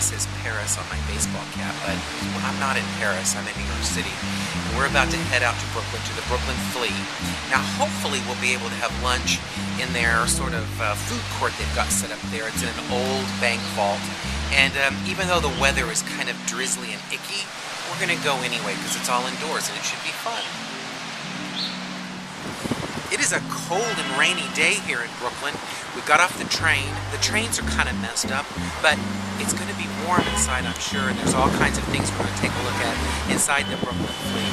it says Paris on my baseball cap, but I'm not in Paris. I'm in New York City. And we're about to head out to Brooklyn, to the Brooklyn Flea. Now, hopefully, we'll be able to have lunch in their sort of food court they've got set up there. It's in an old bank vault. And even though the weather is kind of drizzly and icky, we're going to go anyway because it's all indoors and it should be fun. It is a cold and rainy day here in Brooklyn. We got off the train. The trains are kind of messed up, but it's going to be warm inside, I'm sure, and there's all kinds of things we're going to take a look at inside the Brooklyn Flea.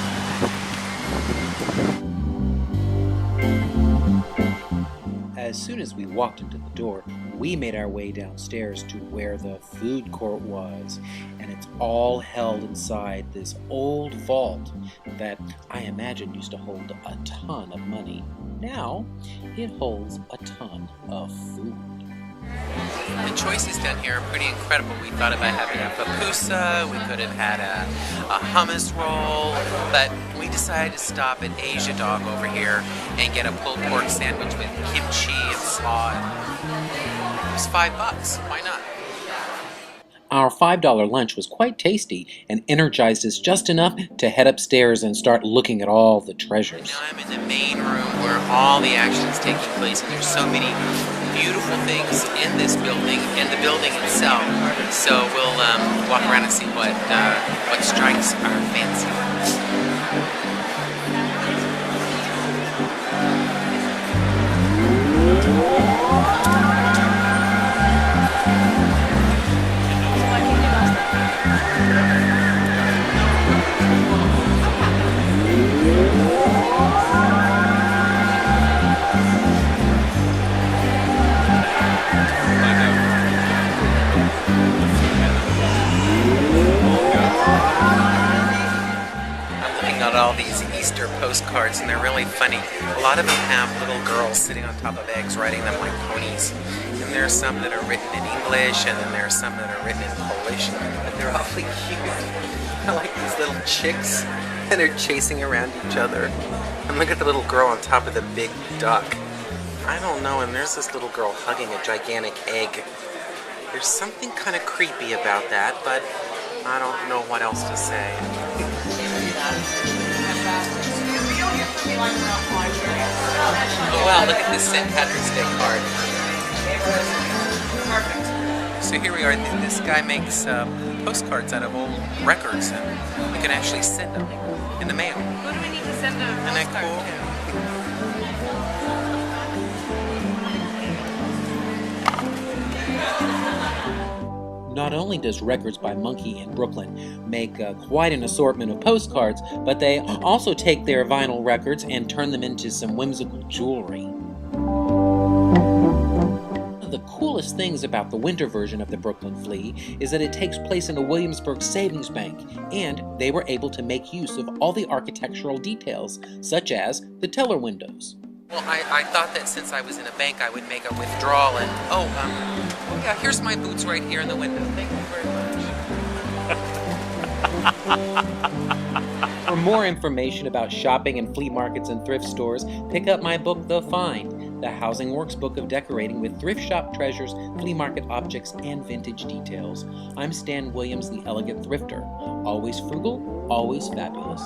As soon as we walked into the door, we made our way downstairs to where the food court was, and it's all held inside this old vault that I imagine used to hold a ton of money. Now, it holds a ton of food. The choices down here are pretty incredible. We thought about having a pupusa, we could have had a hummus roll, but we decided to stop at Asia Dog over here and get a pulled pork sandwich with kimchi and slaw. It was $5. Why not? Our $5 lunch was quite tasty and energized us just enough to head upstairs and start looking at all the treasures. Now I'm in the main room where all the action is taking place, and there's so many beautiful things in this building and the building itself. So we'll walk around and see what strikes our fancy. All these Easter postcards, and they're really funny. A lot of them have little girls sitting on top of eggs riding them like ponies, and there are some that are written in English, and then there are some that are written in Polish, but they're awfully cute. I like these little chicks, and they're chasing around each other. And look at the little girl on top of the big duck. I don't know, and there's this little girl hugging a gigantic egg. There's something kind of creepy about that, but I don't know what else to say. Oh wow, look at this St. Patrick's Day card. Perfect. So here we are. This guy makes postcards out of old records, and we can actually send them in the mail. Who do we need to send a postcard to? Not only does Records by Monkey in Brooklyn make quite an assortment of postcards, but they also take their vinyl records and turn them into some whimsical jewelry. One of the coolest things about the winter version of the Brooklyn Flea is that it takes place in a Williamsburg savings bank, and they were able to make use of all the architectural details, such as the teller windows. Well, I thought that since I was in a bank, I would make a withdrawal, and yeah, here's my boots right here in the window. Thank you very much. For more information about shopping in flea markets and thrift stores, pick up my book, The Find, the Housing Works book of decorating with thrift shop treasures, flea market objects, and vintage details. I'm Stan Williams, the Elegant Thrifter. Always frugal, always fabulous.